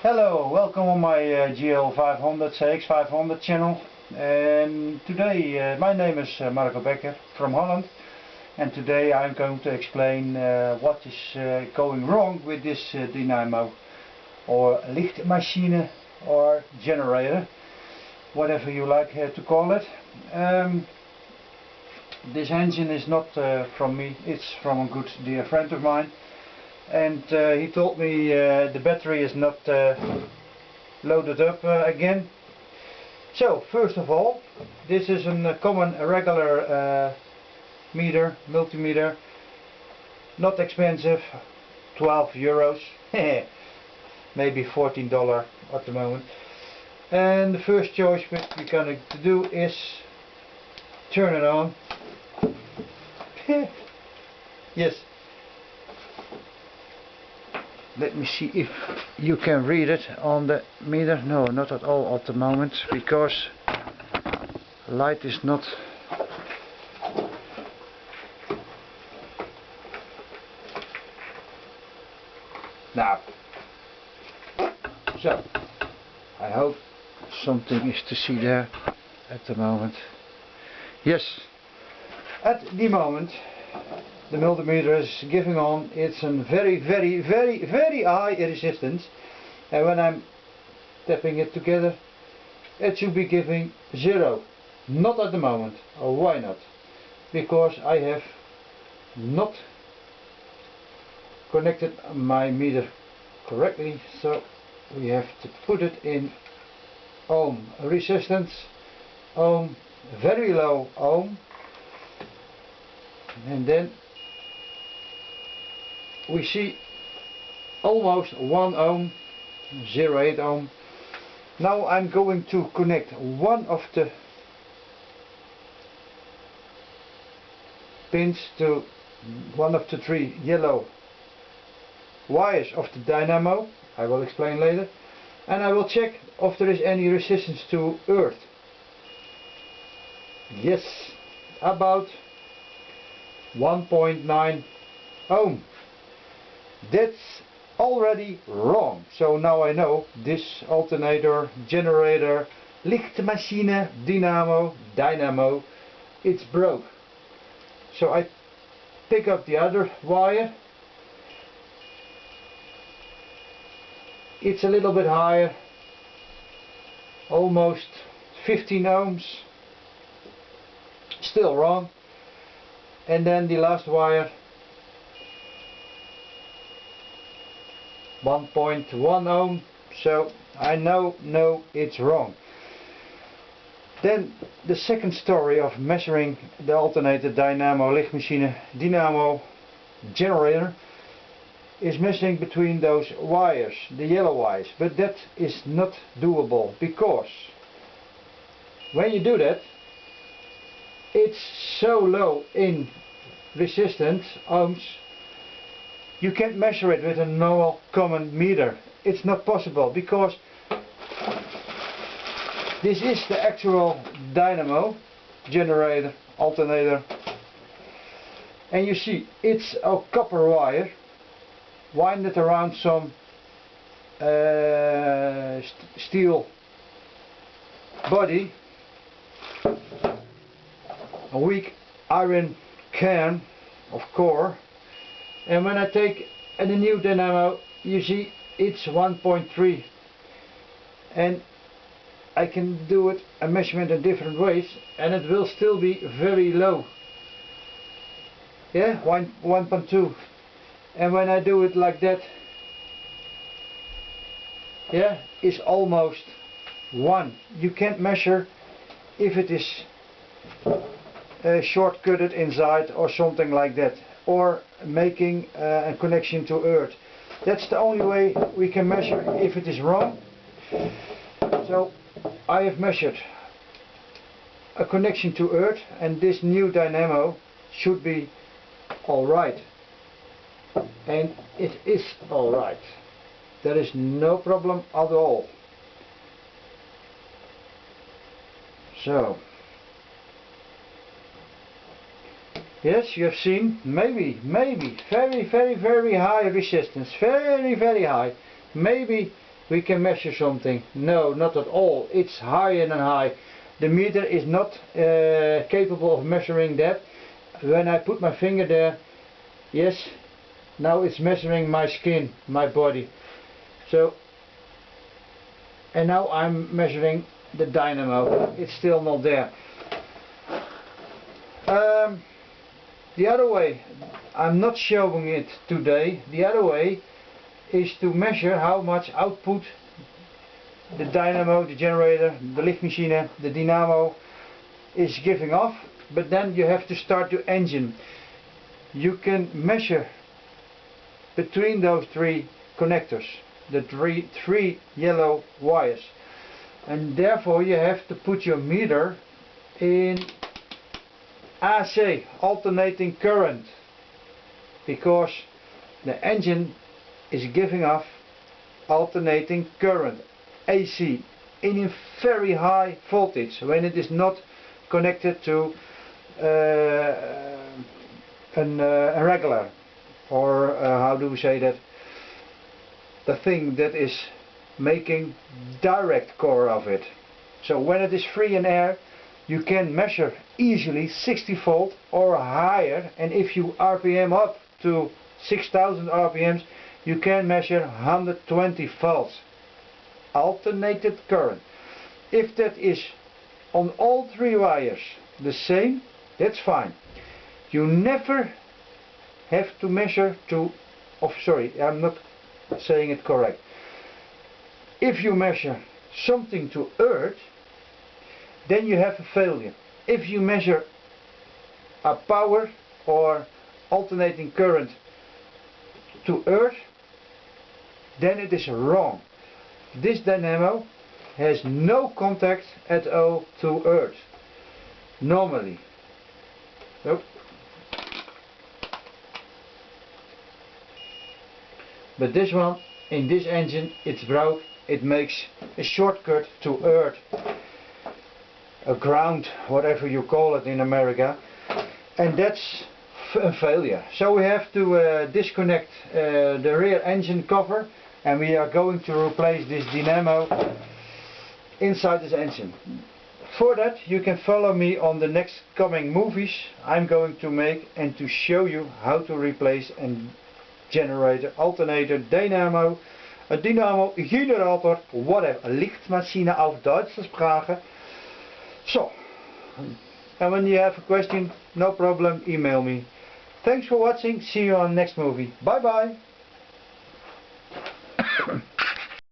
Hello, welcome on my gl500 CX500 channel. And today my name is Becker from Holland, and today I'm going to explain what is going wrong with this dynamo or lichtmachine or generator, whatever you like to call it. This engine is not from me, it's from a good dear friend of mine. And he told me the battery is not loaded up again. So first of all, this is a common regular meter, multimeter, not expensive, 12 euros, maybe $14 at the moment. And the first choice what we're going to do is turn it on. Yes. Let me see if you can read it on the meter. No, not at all at the moment, because light is not. Now, so I hope something is to see there at the moment. Yes, at the moment the multimeter is giving on. It's a very high resistance, and when I'm tapping it together it should be giving 0. Not at the moment. Oh, why not? Because I have not connected my meter correctly, so we have to put it in ohm resistance, ohm, very low ohm, and then we see almost 1 ohm, 0.8 ohm. Now I'm going to connect one of the pins to one of the 3 yellow wires of the dynamo. I will explain later, and I will check if there is any resistance to earth. Yes, about 1.9 ohm. That's already wrong. So now I know this alternator, generator, lichtmachine, dynamo, it's broke. So I pick up the other wire. It's a little bit higher, almost 15 ohms, still wrong. And then the last wire, 1.1 ohm, so I know it's wrong. Then the second story of measuring the alternator, dynamo, lichtmachine, dynamo, generator, is measuring between those wires, the yellow wires, but that is not doable, because when you do that it's so low in resistance, ohms, you can't measure it with a normal common meter. It's not possible, because this is the actual dynamo, generator, alternator, and you see it's a copper wire winded around some steel body, a weak iron can of core. And when I take the new dynamo, you see it's 1.3, and I can do it a measurement in different ways and it will still be very low. Yeah, 1.2. And when I do it like that, yeah, it's almost 1. You can't measure if it is short-cutted inside or something like that, or making a connection to earth. That's the only way we can measure if it is wrong. So I have measured a connection to earth, and this new dynamo should be alright, and it is alright. There is no problem at all. So yes, you have seen maybe very high resistance, very high, maybe we can measure something. No, not at all. It's higher than high. The meter is not capable of measuring that. When I put my finger there, yes, now it's measuring my skin, my body. So, and now I'm measuring the dynamo. It's still not there. The other way, I'm not showing it today. The other way is to measure how much output the dynamo, the generator, the lichtmachine, the dynamo is giving off. But then you have to start the engine. You can measure between those three connectors, the three yellow wires, and therefore you have to put your meter in AC, alternating current, because the engine is giving off alternating current, AC, in a very high voltage when it is not connected to a regular, or how do we say that, the thing that is making direct core of it. So when it is free in air, you can measure easily 60 volt or higher, and if you RPM up to 6000 RPMs, you can measure 120 volts alternated current. If that is on all three wires the same, that's fine. You never have to measure to, oh sorry, I'm not saying it correct. If you measure something to earth, then you have a failure. If you measure a power or alternating current to earth, then it is wrong. This dynamo has no contact at all to earth, normally. Nope. But this one, in this engine, it's broke. It makes a shortcut to earth, a ground, whatever you call it in America, and that's a failure. So we have to disconnect the rear engine cover, and we are going to replace this dynamo inside this engine. For that you can follow me on the next coming movies I'm going to make, and to show you how to replace a generator, alternator, dynamo, a dynamo, generator, whatever, Lichtmaschine auf Deutsche Sprache. So, and when you have a question, no problem, email me. Thanks for watching, see you on the next movie. Bye bye.